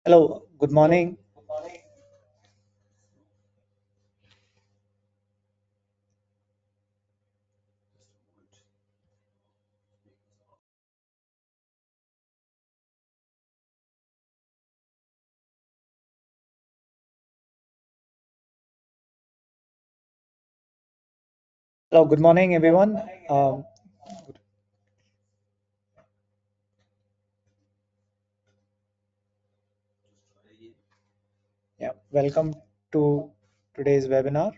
Hello, good morning. Hello, good morning, everyone. Welcome to today's webinar.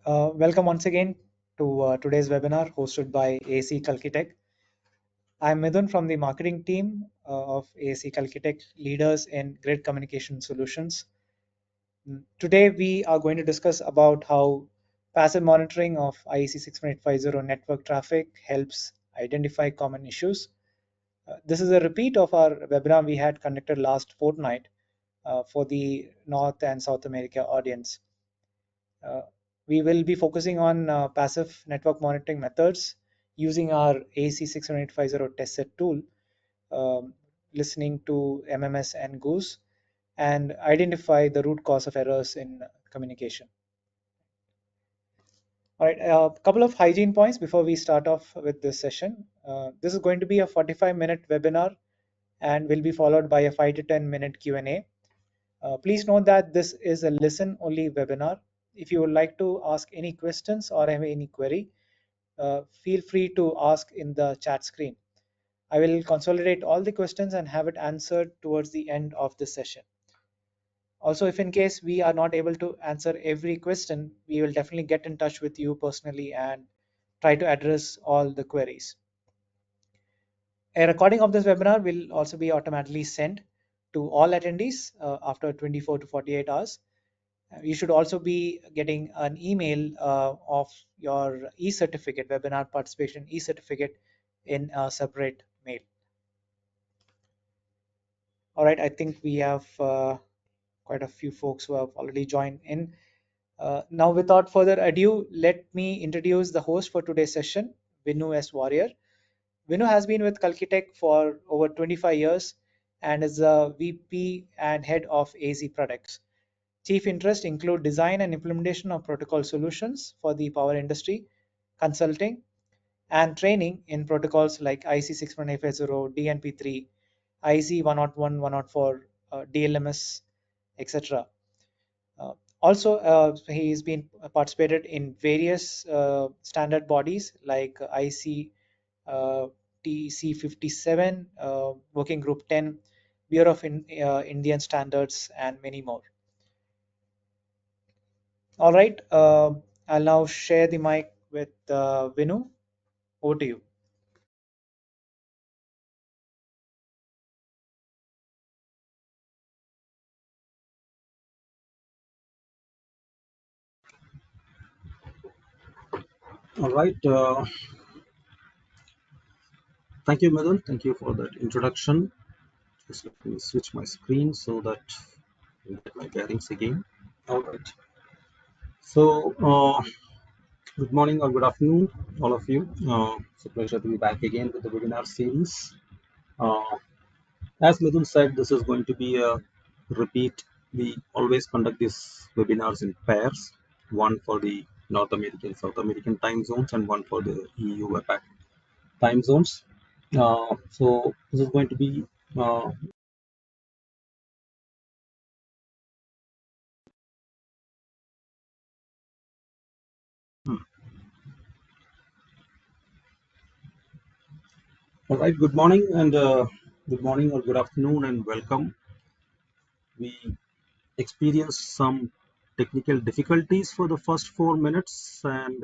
Welcome once again to today's webinar hosted by ASE Calcitech. I'm Midun from the marketing team of ASE Calcitech, leaders in grid communication solutions. Today, we are going to discuss about how passive monitoring of IEC61850 network traffic helps identify common issues. This is a repeat of our webinar we had conducted last fortnight for the North and South America audience. We will be focusing on passive network monitoring methods using our ASE61850 Test Set tool, listening to MMS and GOOSE, and identify the root cause of errors in communication. All right, a couple of hygiene points before we start off with this session. This is going to be a 45-minute webinar and will be followed by a 5 to 10-minute Q&A. Please note that this is a listen-only webinar. If you would like to ask any questions or have any query, feel free to ask in the chat screen. I will consolidate all the questions and have it answered towards the end of the session. Also, if in case we are not able to answer every question, we will definitely get in touch with you personally and try to address all the queries. A recording of this webinar will also be automatically sent to all attendees after 24 to 48 hours. You should also be getting an email of your e-certificate, webinar participation e-certificate in a separate mail. All right, I think we have quite a few folks who have already joined in. Now, without further ado, let me introduce the host for today's session, Vinu S. Warrior. Vinu has been with Calcitech for over 25 years and is a VP and head of AZ products. Chief interests include design and implementation of protocol solutions for the power industry, consulting, and training in protocols like IEC61850, DNP3, IEC101, 104, DLMS, etc. Also, he's been participated in various standard bodies like IC TC57, Working Group 10, Bureau of Indian Standards, and many more. All right, I'll now share the mic with Vinu. Over to you. All right. Thank you, Madan. Thank you for that introduction. Just let me switch my screen so that I get my bearings again. All right. So, good morning or good afternoon, all of you. It's a pleasure to be back again with the webinar series. As Midun said, this is going to be a repeat. We always conduct these webinars in pairs, one for the North American, South American time zones, and one for the EU APAC time zones. So this is going to be all right. Good morning and good morning or good afternoon and welcome. We experienced some technical difficulties for the first 4 minutes, and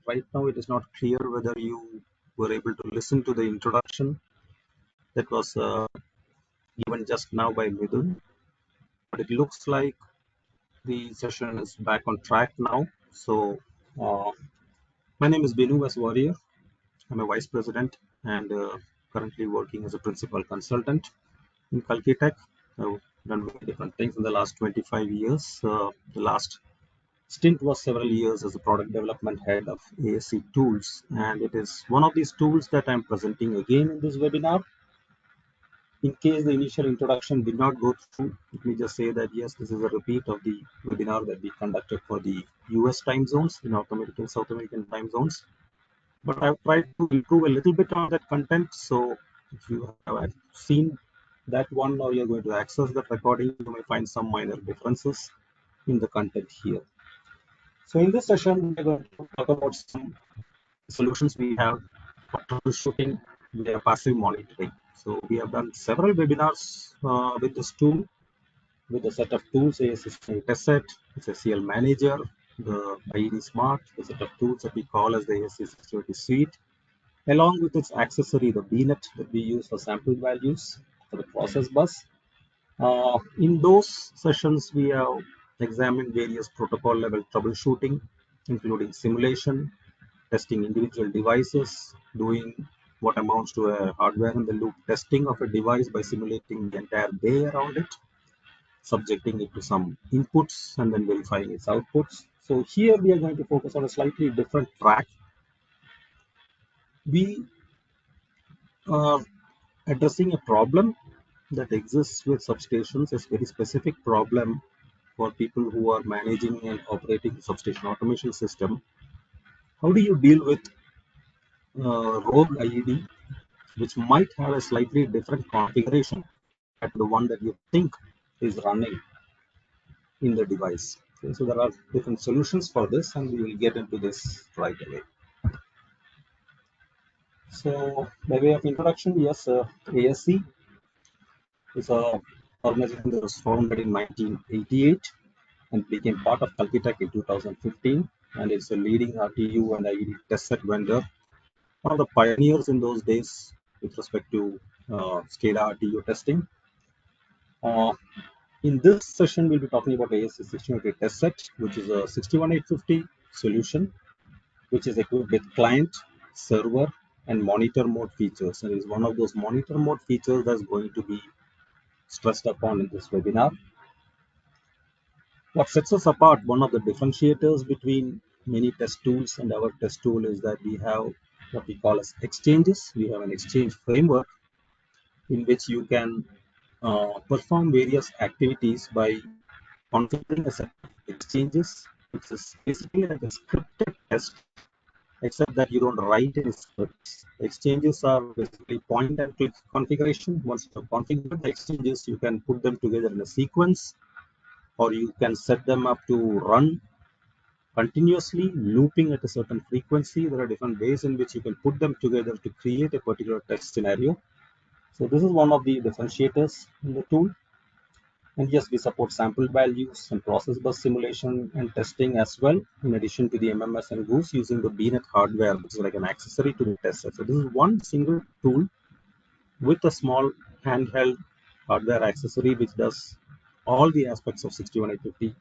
right now it is not clear whether you were able to listen to the introduction that was given just now by Midun. But it looks like the session is back on track now. So, my name is Binu as Warrior. I'm a Vice President and currently working as a principal consultant in Calcitech. I've done many different things in the last 25 years. The last stint was several years as a product development head of ASE tools, and it is one of these tools that I'm presenting again in this webinar. In case the initial introduction did not go through, let me just say that yes, this is a repeat of the webinar that we conducted for the US time zones, the North American, South American time zones. But I've tried to improve a little bit on that content. So if you have seen that one or you're going to access that recording, you may find some minor differences in the content here. So in this session, we're going to talk about some solutions we have for troubleshooting via passive monitoring. So we have done several webinars with this tool, with a set of tools, ASE61850 Test Set, SCL Manager, the IED Smart, the set of tools that we call as the ASE61850 Suite, along with its accessory, the BNet that we use for sample values for the process bus. In those sessions, we have examined various protocol level troubleshooting, including simulation, testing individual devices, doing what amounts to a hardware in the loop testing of a device by simulating the entire bay around it, subjecting it to some inputs and then verifying its outputs. So here we are going to focus on a slightly different track. We are addressing a problem that exists with substations, is a very specific problem for people who are managing and operating the substation automation system. How do you deal with rogue IED, which might have a slightly different configuration at the one that you think is running in the device? Okay, so there are different solutions for this, and we will get into this right away. So by way of introduction, yes, ASC is a organization that was founded in 1988 and became part of Calcitech in 2015, and it's a leading RTU and IED test set vendor, one of the pioneers in those days with respect to SCADA RTU testing. In this session, we'll be talking about ASE61850 Test Set, which is a 61850 solution, which is equipped with client, server, and monitor mode features. And it is one of those monitor mode features that's going to be stressed upon in this webinar. What sets us apart, one of the differentiators between many test tools and our test tool, is that we have what we call as exchanges. We have an exchange framework in which you can perform various activities by configuring a set of exchanges. It's basically like a scripted test, except that you don't write any scripts. Exchanges are basically point and click configuration. Once you configure the exchanges, you can put them together in a sequence, or you can set them up to run continuously, looping at a certain frequency. There are different ways in which you can put them together to create a particular test scenario. So this is one of the differentiators in the tool. And yes, we support sample values and process bus simulation and testing as well, in addition to the MMS and GOOSE using the BNet hardware, which is like an accessory to the test set. So this is one single tool with a small handheld hardware accessory which does all the aspects of 61850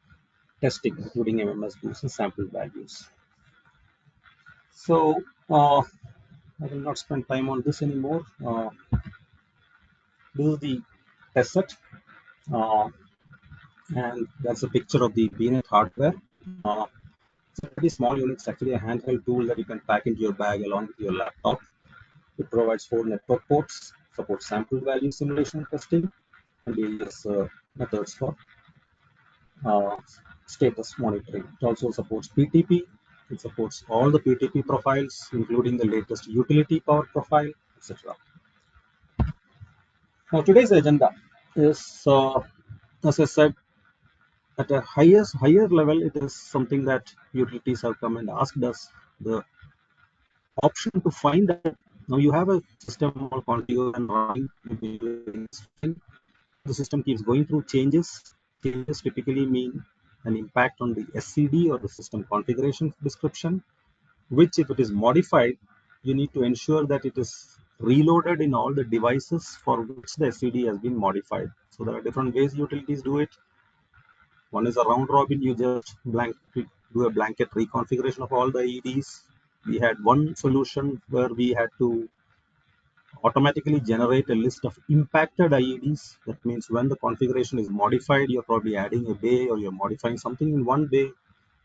testing, including MMS, GOOSE, and sample values. So I will not spend time on this anymore. This is the test set, and that's a picture of the BNet hardware. It's a pretty small unit. It's actually a handheld tool that you can pack into your bag along with your laptop. It provides 4 network ports, supports sample value simulation testing, and various methods for uh, status monitoring. It also supports PTP. It supports all the PTP profiles, including the latest utility power profile, etc. Now, today's agenda is, as I said, at a higher level, it is something that utilities have come and asked us the option to find out. Now you have a system all configured and running. The system keeps going through changes. Changes typically mean an impact on the SCD or the system configuration description, which if it is modified, you need to ensure that it is reloaded in all the devices for which the SCD has been modified. So there are different ways utilities do it. One is a round robin. You just do a blanket reconfiguration of all the EDs. We had one solution where we had to automatically generate a list of impacted IEDs. That means when the configuration is modified, you're probably adding a bay or you're modifying something in one bay.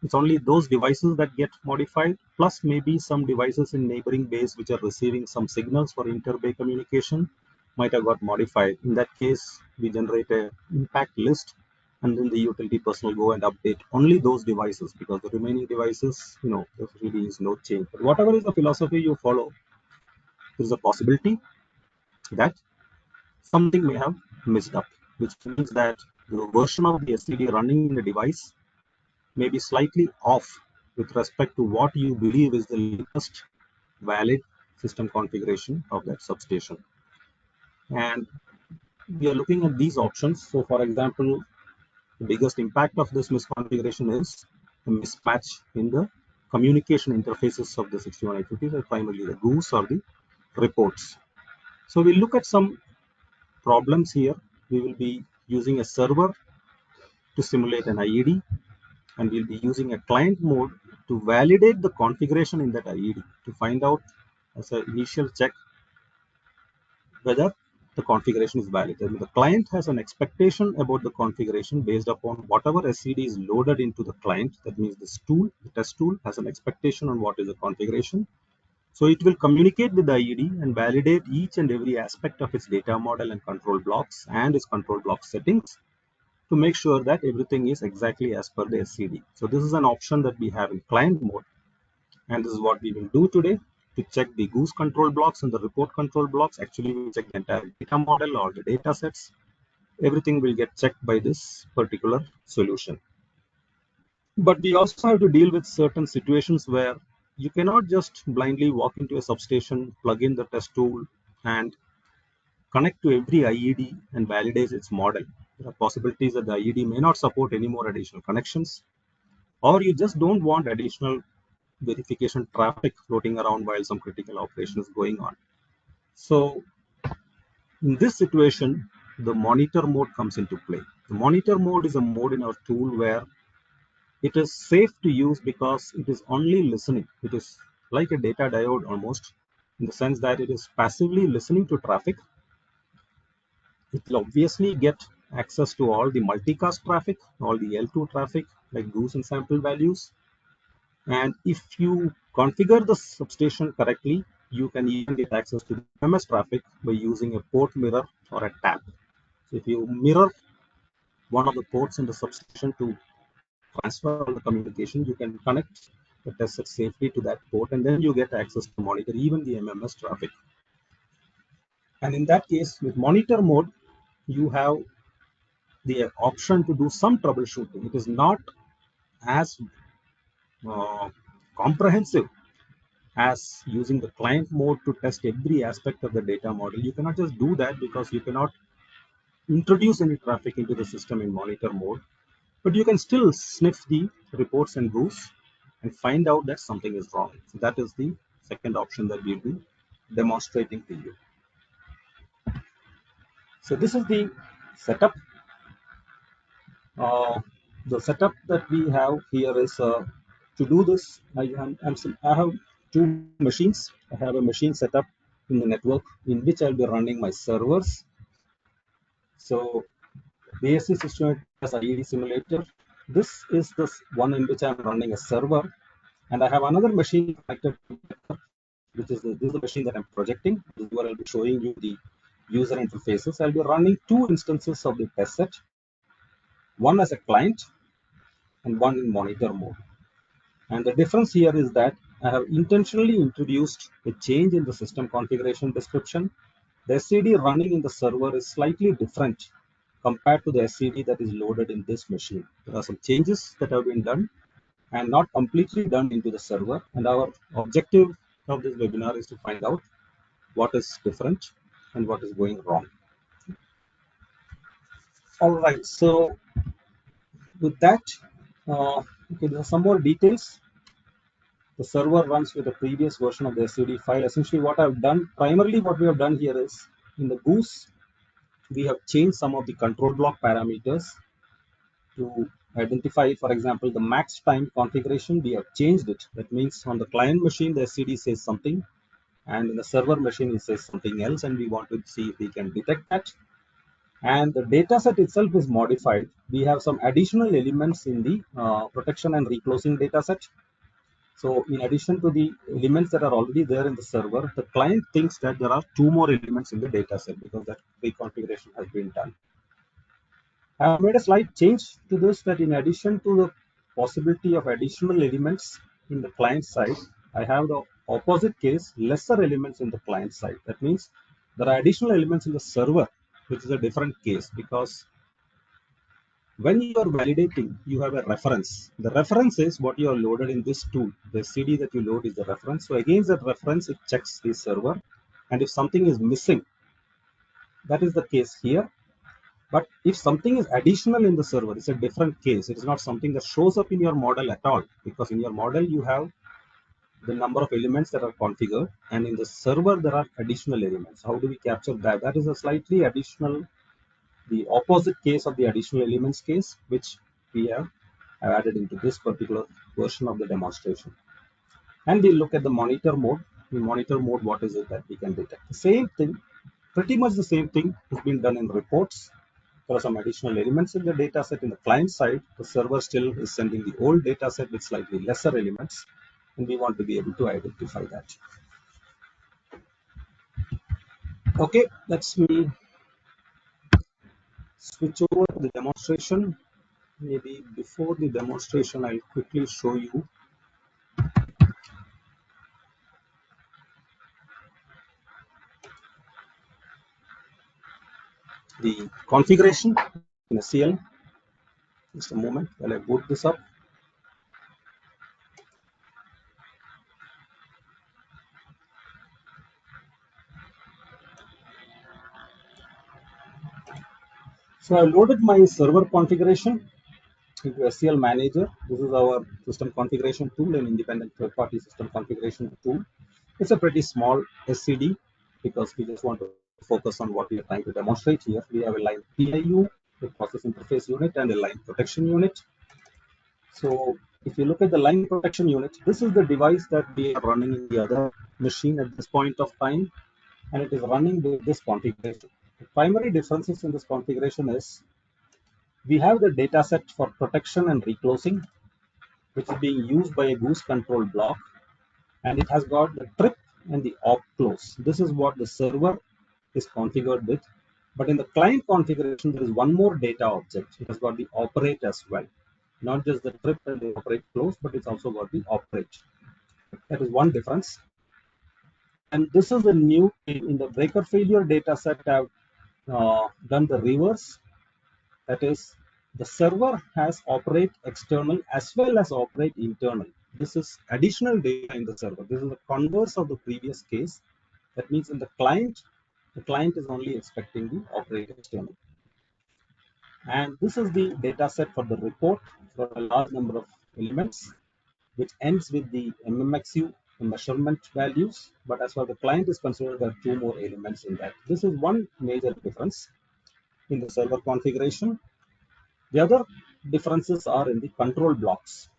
It's only those devices that get modified, plus maybe some devices in neighboring bays which are receiving some signals for inter-bay communication might have got modified. In that case, we generate a impact list, and then the utility person will go and update only those devices, because the remaining devices, there really is no change. But whatever is the philosophy you follow, there is a possibility that something may have messed up, which means that the version of the SCD running in the device may be slightly off with respect to what you believe is the latest valid system configuration of that substation. And we are looking at these options. So for example, the biggest impact of this misconfiguration is a mismatch in the communication interfaces of the 61850, so primarily the GOOSE or the reports. So we'll look at some problems here. We will be using a server to simulate an IED, and we'll be using a client mode to validate the configuration in that IED to find out as an initial check whether the configuration is valid. I mean, the client has an expectation about the configuration based upon whatever SCD is loaded into the client. That means this tool, the test tool, has an expectation on what is the configuration. So it will communicate with the IED and validate each and every aspect of its data model and control blocks and its control block settings to make sure that everything is exactly as per the SCD. So this is an option that we have in client mode, and this is what we will do today to check the GOOSE control blocks and the report control blocks. Actually, we check the entire data model or the data sets. Everything will get checked by this particular solution. But we also have to deal with certain situations where you cannot just blindly walk into a substation, plug in the test tool, and connect to every IED and validate its model. There are possibilities that the IED may not support any more additional connections, or you just don't want additional verification traffic floating around while some critical operation is going on. So in this situation, the monitor mode comes into play. The monitor mode is a mode in our tool where it is safe to use because it is only listening. It is like a data diode almost, in the sense that it is passively listening to traffic. It will obviously get access to all the multicast traffic, all the L2 traffic, like GOOSE and sampled values. And if you configure the substation correctly, you can even get access to the MS traffic by using a port mirror or a tap. So if you mirror one of the ports in the substation to transfer all the communication, you can connect the test set safely to that port, and then you get access to monitor even the MMS traffic. And in that case, with monitor mode, you have the option to do some troubleshooting. It is not as comprehensive as using the client mode to test every aspect of the data model. You cannot just do that because you cannot introduce any traffic into the system in monitor mode, but you can still sniff the reports and GOOSE and find out that something is wrong. So that is the second option that we'll be demonstrating to you. So this is the setup. The setup that we have here is to do this. I have two machines. I have a machine set up in the network in which I'll be running my servers. So the ASE61850 IED simulator. This is the one in which I'm running a server, and I have another machine connected to it, which is this is the machine that I'm projecting. This is where I'll be showing you the user interfaces. I'll be running two instances of the test set, one as a client and one in monitor mode. And the difference here is that I have intentionally introduced a change in the system configuration description. The SCD running in the server is slightly different compared to the SCD that is loaded in this machine. There are some changes that have been done and not completely done into the server. And our objective of this webinar is to find out what is different and what is going wrong. All right, so with that, okay, there are some more details. The server runs with the previous version of the SCD file. Essentially what I've done, primarily what we have done here is in the GOOSE, we have changed some of the control block parameters to identify, for example, the max time configuration. We have changed it. That means on the client machine, the SCD says something. and in the server machine it says something else, and we want to see if we can detect that. And the data set itself is modified. We have some additional elements in the protection and reclosing data set. So in addition to the elements that are already there in the server, the client thinks that there are two more elements in the data set because that reconfiguration has been done. I have made a slight change to this, that in addition to the possibility of additional elements in the client side, I have the opposite case, lesser elements in the client side. That means there are additional elements in the server, which is a different case, because when you are validating, you have a reference. The reference is what you are loaded in this tool. The CD that you load is the reference. So against that reference, it checks the server. And if something is missing, that is the case here. But if something is additional in the server, it's a different case. It is not something that shows up in your model at all, because in your model, you have the number of elements that are configured, and in the server, there are additional elements. How do we capture that? That is a slightly additional, the opposite case of the additional elements case, which we have added into this particular version of the demonstration. And we look at the monitor mode. In monitor mode, what is it that we can detect? The same thing, pretty much the same thing has been done in reports. There are some additional elements in the data set. In the client side, the server still is sending the old data set with slightly lesser elements, and we want to be able to identify that. Okay, let's me switch over to the demonstration. Maybe before the demonstration, I'll quickly show you the configuration in SCL. Just a moment while I boot this up. So I loaded my server configuration into SCL Manager. This is our system configuration tool, an independent third-party system configuration tool. It's a pretty small SCD because we just want to focus on what we are trying to demonstrate here. We have a line PIU, the process interface unit, and a line protection unit. So if you look at the line protection unit, this is the device that we are running in the other machine at this point of time, and it is running with this configuration. The primary differences in this configuration is we have the data set for protection and reclosing, which is being used by a GOOSE control block, and it has got the trip and the op close. This is what the server is configured with. But in the client configuration, there is one more data object. It has got the operate as well. Not just the trip and the operate close, but it's also got the operate. That is one difference. And this is the new in the breaker failure data set. I've done the reverse. That is, the server has operate external as well as operate internal. This is additional data in the server. This is the converse of the previous case. That means in the client is only expecting the operate external. And this is the data set for the report for a large number of elements, which ends with the MMXU measurement values. But as far as the client is concerned, there are two more elements in that. This is one major difference in the server configuration. The other differences are in the control blocks.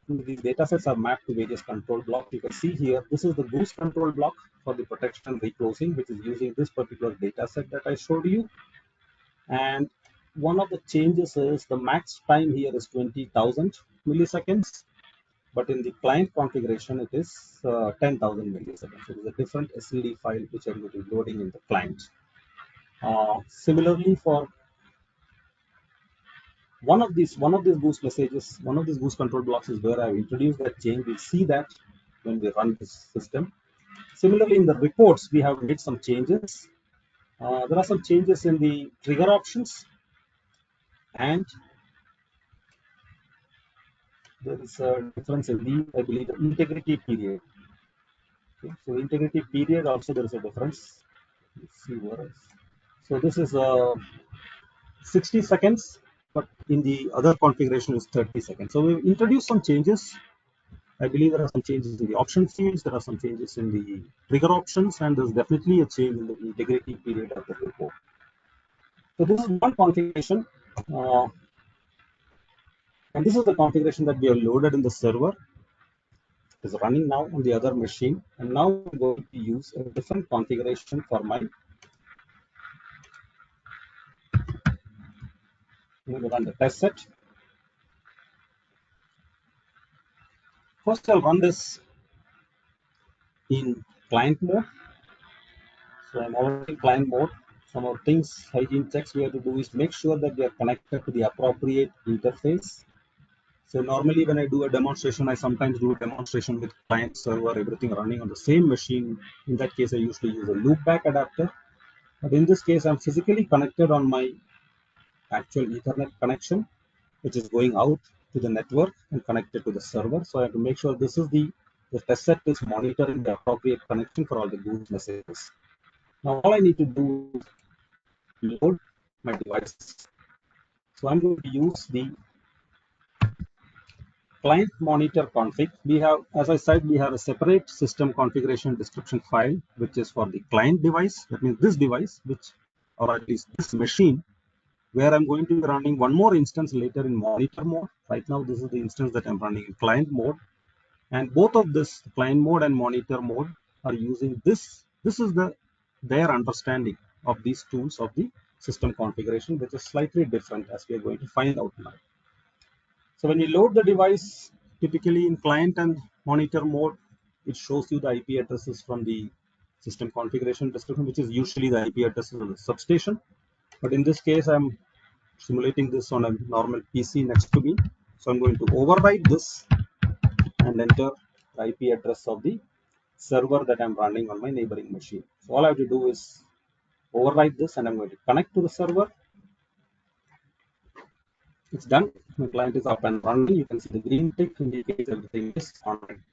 These data sets are mapped to various control blocks. You can see here, this is the GOOSE control block for the protection and reclosing, which is using this particular data set that I showed you. And one of the changes is the max time here is 20,000 milliseconds, but in the client configuration, it is 10,000 milliseconds. So it is a different SCD file which I'm going to be loading in the client. Similarly, for one of these GOOSE messages, one of these GOOSE control blocks is where I've introduced that change. We'll see that when we run this system. Similarly, in the reports, we have made some changes. There are some changes in the trigger options, and there is a difference in the, I believe, the integrity period. Okay. So integrity period also there is a difference. Let's see what else. So this is 60 seconds, but in the other configuration is 30 seconds. So we've introduced some changes. I believe there are some changes in the option fields, there are some changes in the trigger options, and there's definitely a change in the integrity period of the report. So this is one configuration, and this is the configuration that we have loaded in the server. is running now on the other machine, and now I'm going to use a different configuration for my run the test set. First, I'll run this in client mode. So I'm already in client mode. Some of the things, hygiene checks we have to do is make sure that they are connected to the appropriate interface. So normally when I do a demonstration, I sometimes do a demonstration with client server, everything running on the same machine. In that case, I usually use a loopback adapter. But in this case, I'm physically connected on my actual Ethernet connection, which is going out to the network and connected to the server. So I have to make sure this is the test set is monitoring the appropriate connection for all the GOOSE messages. Now all I need to do is load my devices. So I'm going to use the client monitor config. We have, as I said, we have a separate system configuration description file, which is for the client device. That means this device, which, or at least this machine, where I'm going to be running one more instance later in monitor mode. Right now, this is the instance that I'm running in client mode. And both of this client mode and monitor mode are using this. This is their understanding of these tools of the system configuration, which is slightly different as we are going to find out now. So when you load the device, typically in client and monitor mode, it shows you the IP addresses from the system configuration description, which is usually the IP addresses of the substation. But in this case, I'm simulating this on a normal PC next to me. So I'm going to override this and enter the IP address of the server that I'm running on my neighboring machine. So all I have to do is override this and I'm going to connect to the server. It's done. My client is up and running. You can see the green tick indicates everything is on.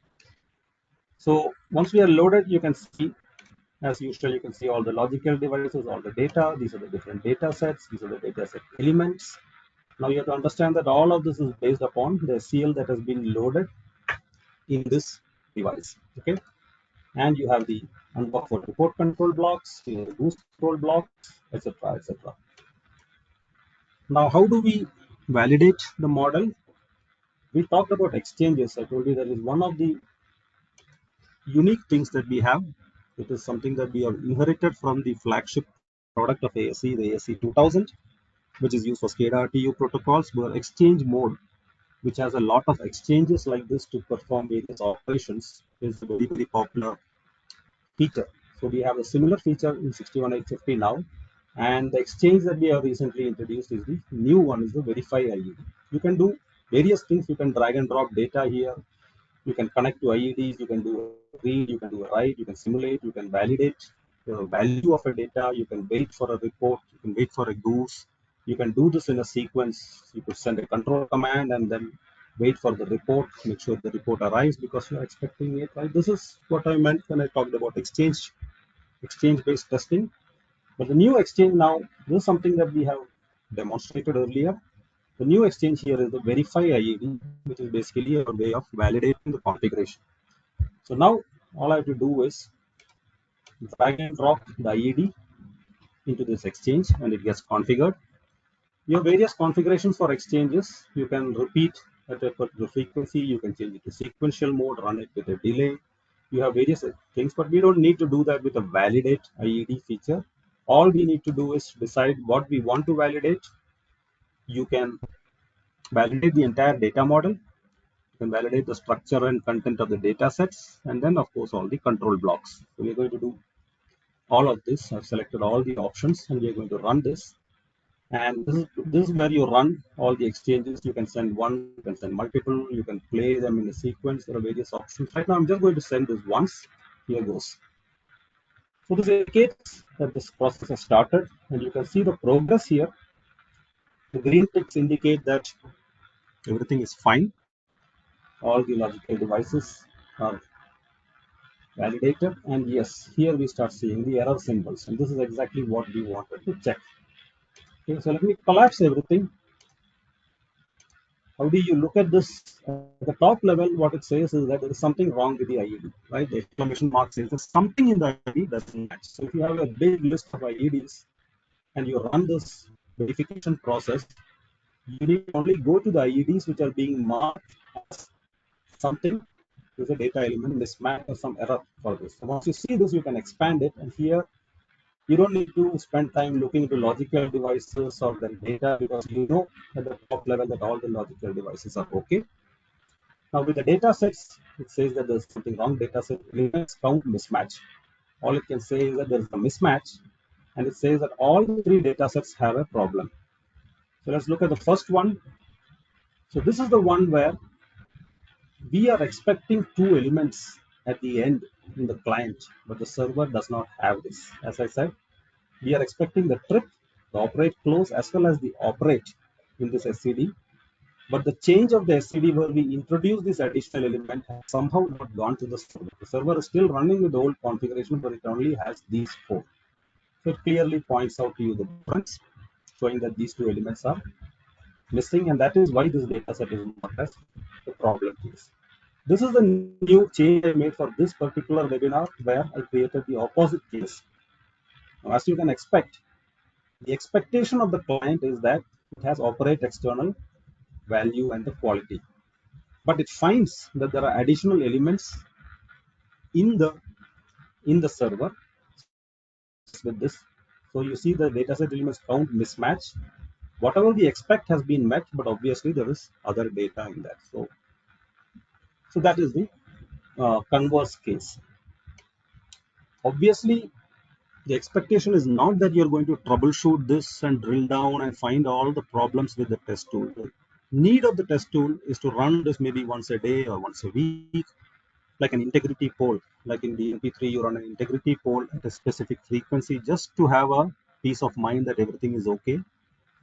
So once we are loaded, you can see, as usual, you can see all the logical devices, all the data. These are the different data sets. These are the data set elements. Now you have to understand that all of this is based upon the SCL that has been loaded in this device. Okay, and you have the unbox for report control blocks, you have the boost control blocks, etc., etc. Now, how do we validate the model? We talked about exchanges. I told you that is one of the unique things that we have. It is something that we have inherited from the flagship product of ASE, the ASE61850, which is used for SCADA RTU protocols, where exchange mode, which has a lot of exchanges like this to perform various operations, is a very, very popular feature. So we have a similar feature in 61850 now. And the exchange that we have recently introduced is the new one, is the verify IED. You can do various things. You can drag and drop data here. You can connect to IEDs, you can do a read, you can do a write, you can simulate, you can validate the value of a data, you can wait for a report, you can wait for a goose, you can do this in a sequence. You could send a control command and then wait for the report, make sure the report arrives because you're expecting it, right? This is what I meant when I talked about exchange-based testing. But the new exchange now, this is something that we have demonstrated earlier. The new exchange here is the verify IED, which is basically a way of validating the configuration. So now all I have to do is drag and drop the IED into this exchange and it gets configured. You have various configurations for exchanges. You can repeat at a particular frequency. You can change it to sequential mode, run it with a delay. You have various things, but we don't need to do that with a validate IED feature. All we need to do is decide what we want to validate. You can validate the entire data model. You can validate the structure and content of the data sets, and then of course all the control blocks. So we're going to do all of this. I've selected all the options and we're going to run this. And this is where you run all the exchanges. You can send one, you can send multiple, you can play them in a sequence. There are various options. Right now I'm just going to send this once. Here goes. So this indicates that this process has started and you can see the progress here. The green ticks indicate that everything is fine. All the logical devices are validated, and yes, here we start seeing the error symbols, and this is exactly what we wanted to check. Okay, so let me collapse everything. How do you look at this? At the top level, what it says is that there is something wrong with the IED, right? The exclamation mark says there's something in the IED doesn't match. So if you have a big list of IEDs and you run this verification process, you need to only go to the IEDs which are being marked as something There's a data element mismatch or some error for this. So once you see this, you can expand it, and here you don't need to spend time looking into logical devices or the data, because you know at the top level that all the logical devices are okay. Now with the data sets, it says that there's something wrong. Data set elements count mismatch. All it can say is that there's a mismatch, and it says that all the three data sets have a problem. So let's look at the first one. So this is the one where we are expecting two elements at the end in the client, but the server does not have this. As I said, we are expecting the trip, the operate close, as well as the operate in this SCD. But the change of the SCD where we introduce this additional element has somehow not gone to the server. The server is still running with the old configuration, but it only has these four. So it clearly points out to you the difference, showing that these two elements are missing, and that is why this data set is not as the problem is. This is the new change I made for this particular webinar, where I created the opposite case. Now, as you can expect, the expectation of the client is that it has operate external value and the quality, but it finds that there are additional elements in the server with this. So you see the dataset elements count mismatch. Whatever we expect has been met, but obviously there is other data in that. So that is the converse case. Obviously, the expectation is not that you're going to troubleshoot this and drill down and find all the problems with the test tool. The need of the test tool is to run this maybe once a day or once a week, like an integrity poll. Like in the MP3, you run an integrity poll at a specific frequency just to have a peace of mind that everything is okay.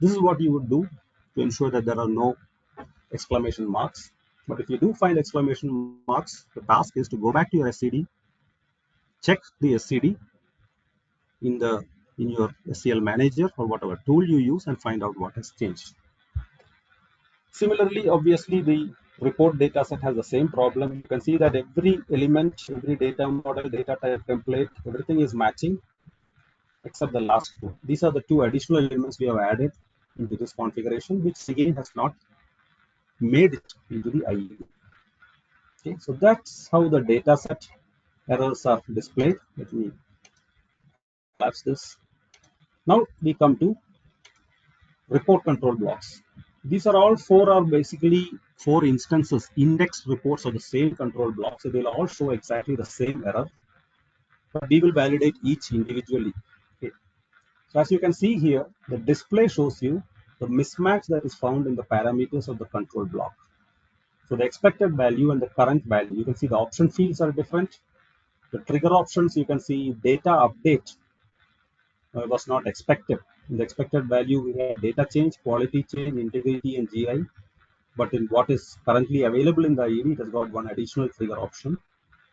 This is what you would do to ensure that there are no exclamation marks. But if you do find exclamation marks, the task is to go back to your SCD, check the SCD in your SCL manager or whatever tool you use, and find out what has changed. Similarly, obviously, the report data set has the same problem. You can see that every element, every data model, data type template, everything is matching except the last two. These are the two additional elements we have added into this configuration, which again has not made it into the IED. Okay, so that's how the data set errors are displayed. Let me collapse this. Now we come to report control blocks. These are all four are basically four instances, indexed reports of the same control block. So they'll all show exactly the same error, but we will validate each individually. Okay. So as you can see here, the display shows you the mismatch that is found in the parameters of the control block. So the expected value and the current value, you can see the option fields are different. The trigger options, you can see data update was not expected. In the expected value, we have data change, quality change, integrity, and GI. But in what is currently available in the IED, it has got one additional trigger option.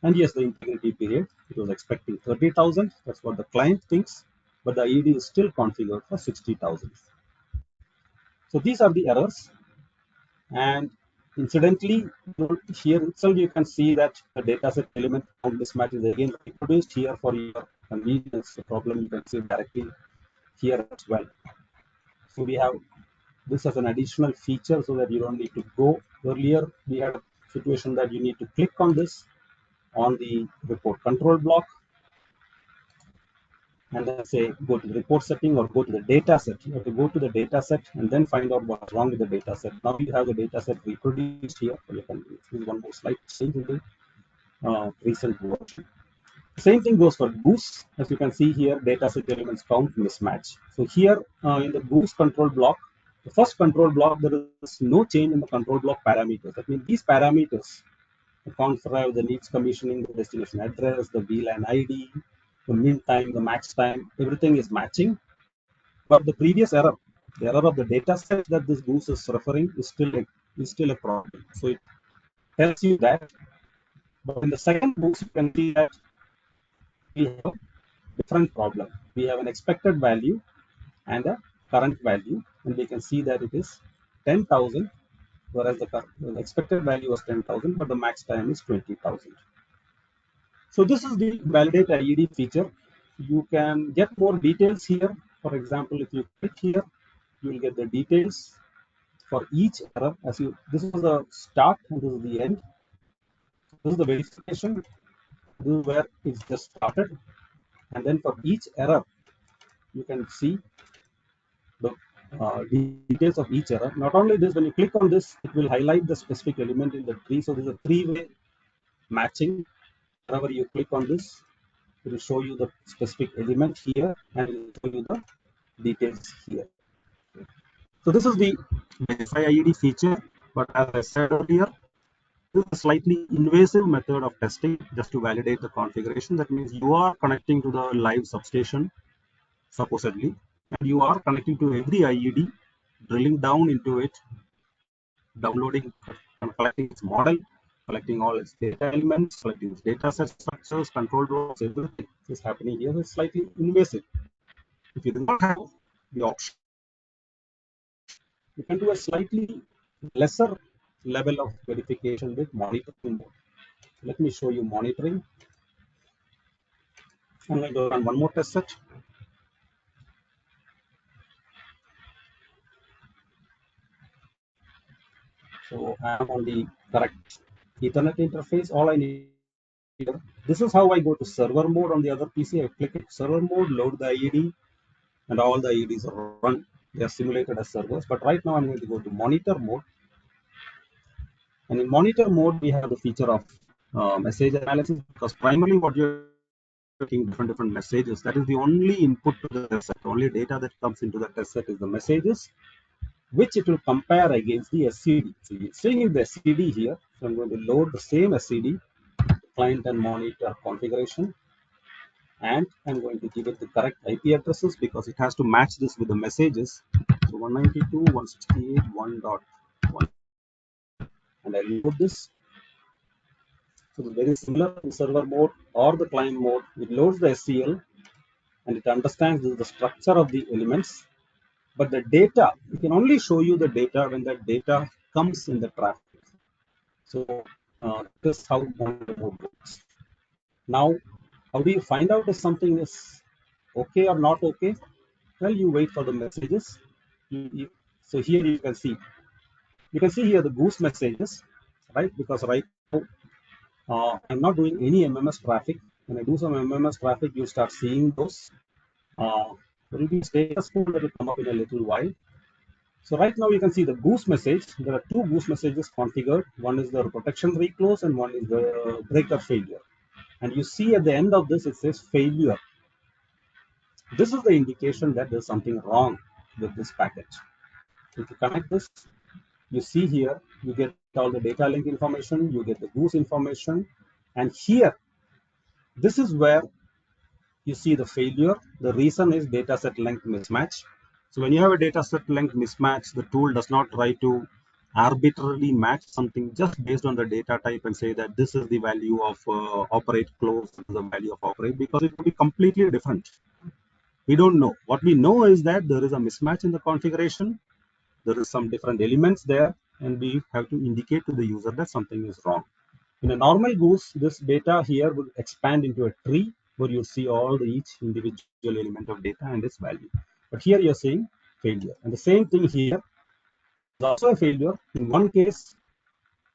And yes, the integrity period, it was expecting 30,000. That's what the client thinks. But the IED is still configured for 60,000. So these are the errors. And incidentally, here itself you can see that the dataset element count mismatch is again reproduced here for your convenience. The problem you can see directly here as well. So we have this as an additional feature so that you don't need to go. Earlier, we had a situation that you need to click on this on the report control block and then say go to the report setting or go to the data set. You have to go to the data set and then find out what's wrong with the data set. Now you have the data set reproduced here. You can see one more slide change in the recent version. Same thing goes for GOOSE. As you can see here, data set elements count mismatch. So here in the GOOSE control block, the first control block, there is no change in the control block parameters. That means these parameters, the conf-rev, the needs commissioning, the destination address, the VLAN ID, the min time, the max time, everything is matching. But the previous error, the error of the data set that this GOOSE is referring is still a problem. So it tells you that. But in the second GOOSE, you can see that we have a different problem. We have an expected value and a current value, and we can see that it is 10,000, whereas the expected value was 10,000, but the max time is 20,000. So this is the validate IED feature. You can get more details here. For example, if you click here, you will get the details for each error. This is the start and this is the end. This is the verification. This is where it's just started. And then for each error, you can see the details of each error. Not only this, when you click on this, it will highlight the specific element in the tree. So there's a three-way matching. Whenever you click on this, it will show you the specific element here and it will show you the details here. So this is the verify IED feature, but as I said earlier, this is a slightly invasive method of testing just to validate the configuration. That means you are connecting to the live substation, supposedly, and you are connecting to every IED, drilling down into it, downloading and collecting its model, collecting all its data elements, collecting its data set structures, control blocks, everything is happening here. It's slightly invasive. If you do not have the option, you can do a slightly lesser level of verification with monitoring mode. Let me show you monitoring. I'm going to run one more test set. So I'm on the correct Ethernet interface. All I need, this is how I go to server mode on the other PC. I click it server mode, load the IED, and all the IEDs are run. They are simulated as servers. But right now I'm going to go to monitor mode. And in monitor mode, we have the feature of message analysis, because primarily what you're getting different messages. That is the only input to the test set. The only data that comes into the test set is the messages, which it will compare against the SCD. So you're seeing the SCD here. So I'm going to load the same SCD, client and monitor configuration, and I'm going to give it the correct IP addresses because it has to match this with the messages. So 192.168.1.1, and I load this. So it's very similar to server mode or the client mode. It loads the SCL and it understands the structure of the elements, but the data, it can only show you the data when that data comes in the traffic. So this is how monitor mode works. Now, how do you find out if something is okay or not okay? Well, you wait for the messages. So here you can see here the GOOSE messages, right? Because right now I'm not doing any MMS traffic. When I do some MMS traffic, you start seeing those. There will be status code that will come up in a little while. So right now you can see the GOOSE message. There are two GOOSE messages configured. One is the protection reclose and one is the breaker failure. And you see at the end of this, it says failure. This is the indication that there's something wrong with this package. If you connect this, you see here, you get all the data link information, you get the GOOSE information, and here, this is where you see the failure. The reason is dataset length mismatch. So when you have a dataset length mismatch, the tool does not try to arbitrarily match something just based on the data type and say that this is the value of operate close, this is the value of operate, because it will be completely different. We don't know. What we know is that there is a mismatch in the configuration. There is some different elements there, and we have to indicate to the user that something is wrong. In a normal GOOSE, this data here will expand into a tree where you see all each individual element of data and its value. But here you're seeing failure. And the same thing here is also a failure. In one case,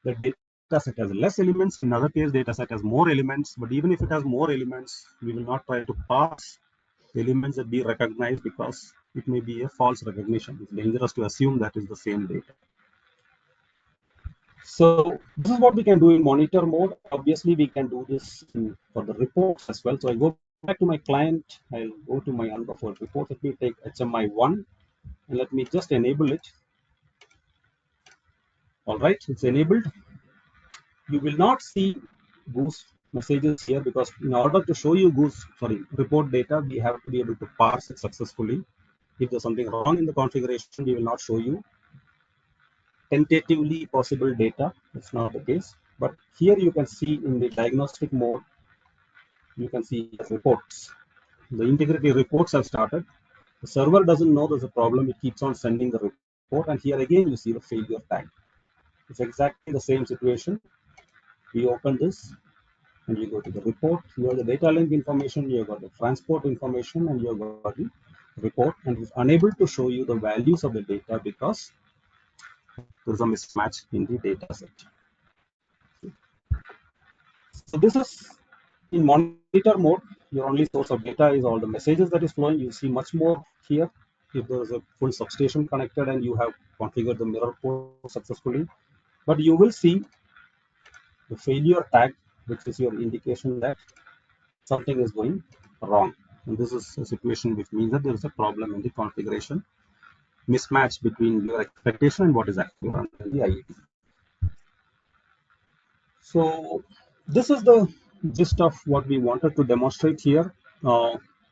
the data set has less elements. In another case, data set has more elements. But even if it has more elements, we will not try to parse elements that we recognize because it may be a false recognition. It's dangerous to assume that is the same data. So this is what we can do in monitor mode. Obviously, we can do this for the reports as well. So I go back to my client. I'll go to my unbuffered report. Let me take HMI1 and let me just enable it. All right, it's enabled. You will not see GOOSE messages here because in order to show you report data, we have to be able to parse it successfully. If there's something wrong in the configuration, we will not show you tentatively possible data. It's not the case. But here you can see in the diagnostic mode, you can see reports. The integrity reports have started. The server doesn't know there's a problem. It keeps on sending the report. And here again, you see the failure tag. It's exactly the same situation. We open this and you go to the report. You have the data link information, you have got the transport information, and you have got the report. And it's unable to show you the values of the data because there's a mismatch in the data set. So this is in monitor mode. Your only source of data is all the messages that is flowing. You see much more here. If there is a full substation connected and you have configured the mirror port successfully, but you will see the failure tag, which is your indication that something is going wrong. And this is a situation which means that there is a problem in the configuration, mismatch between your expectation and what is actually run in the IET. So this is the gist of what we wanted to demonstrate here.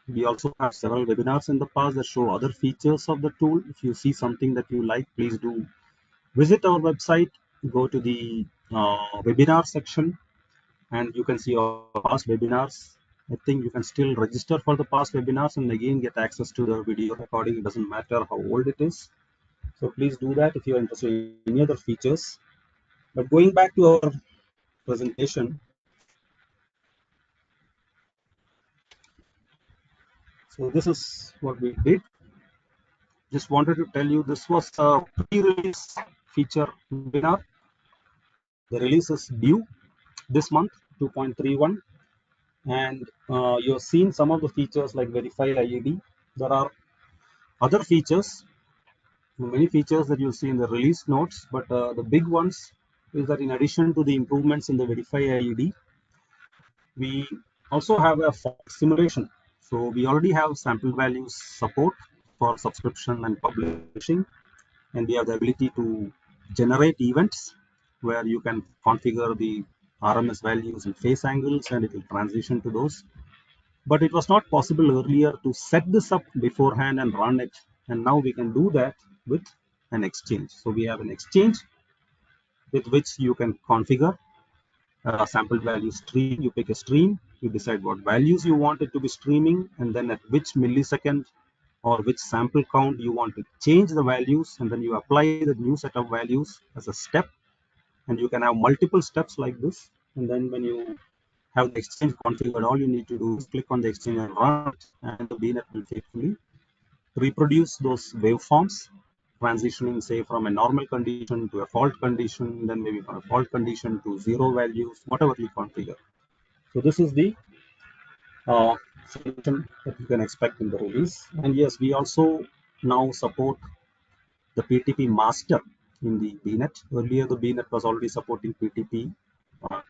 We also have several webinars in the past that show other features of the tool. If you see something that you like, please do visit our website, go to the webinar section, and you can see our past webinars. I think you can still register for the past webinars and again get access to the video recording. It doesn't matter how old it is. So please do that if you are interested in any other features. But going back to our presentation, so this is what we did. Just wanted to tell you this was a pre-release feature webinar. The release is due this month, 2.31, and you've seen some of the features like Verify IED. There are other features, many features that you'll see in the release notes, but the big ones is that in addition to the improvements in the Verify IED, we also have a fault simulation. So we already have sample values support for subscription and publishing, and we have the ability to generate events where you can configure the RMS values and phase angles and it will transition to those. But it was not possible earlier to set this up beforehand and run it, and now we can do that with an exchange. So we have an exchange with which you can configure a sample value stream. You pick a stream, you decide what values you want it to be streaming, and then at which millisecond or which sample count you want to change the values, and then you apply the new set of values as a step. And you can have multiple steps like this, and then when you have the exchange configured, all you need to do is click on the exchange and run it, and the BNet will faithfully reproduce those waveforms, transitioning say from a normal condition to a fault condition, then maybe from a fault condition to zero values, whatever you configure. So this is the solution that you can expect in the release. And yes, we also now support the PTP master in the BNet. Earlier, the BNet was already supporting PTP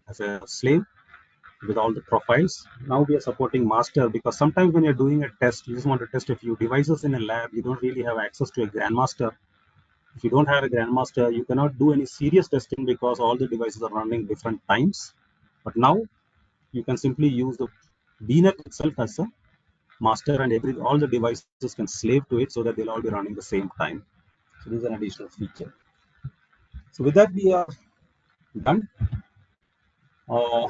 as a slave with all the profiles. Now we are supporting master because sometimes when you're doing a test, you just want to test a few devices in a lab. You don't really have access to a grandmaster. If you don't have a grandmaster, you cannot do any serious testing because all the devices are running different times. But now you can simply use the BNet itself as a master, and all the devices can slave to it so that they'll all be running the same time. So this is an additional feature. So with that, we are done, uh,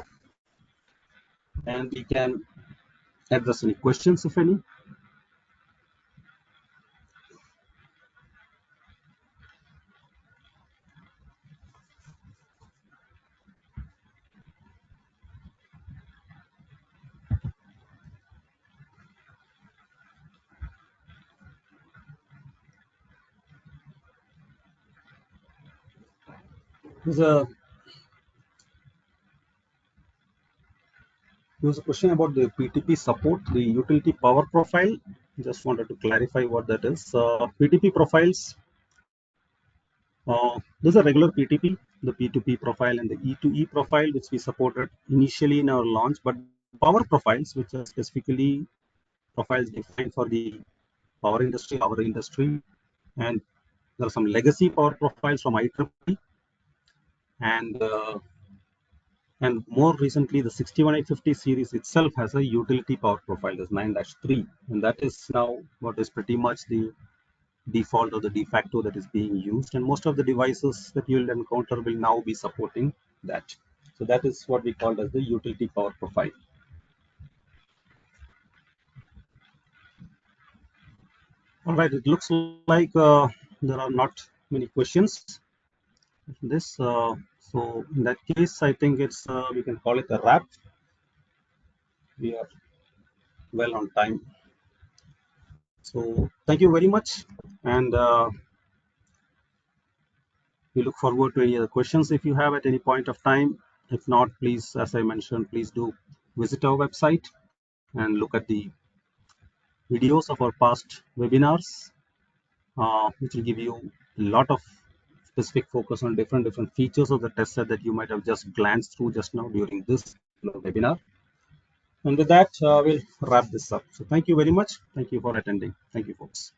and we can address any questions if any. There's a question about the PTP support, the utility power profile. Just wanted to clarify what that is. PTP profiles. There's a regular PTP, the P2P profile, and the E2E profile, which we supported initially in our launch. But power profiles, which are specifically profiles defined for the power industry, our industry, and there are some legacy power profiles from IEEE, and more recently the 61850 series itself has a utility power profile, that's 9-3, and that is now what is pretty much the default or the de facto that is being used, and most of the devices that you'll encounter will now be supporting that. So that is what we call as the utility power profile. All right, it looks like there are not many questions in this. So in that case, I think it's we can call it a wrap. We are well on time. So thank you very much, and we look forward to any other questions if you have at any point of time. If not, please, as I mentioned, please do visit our website and look at the videos of our past webinars, which will give you a lot of specific focus on different features of the test set that you might have just glanced through just now during this webinar. And with that, we'll wrap this up. So thank you very much. Thank you for attending. Thank you, folks.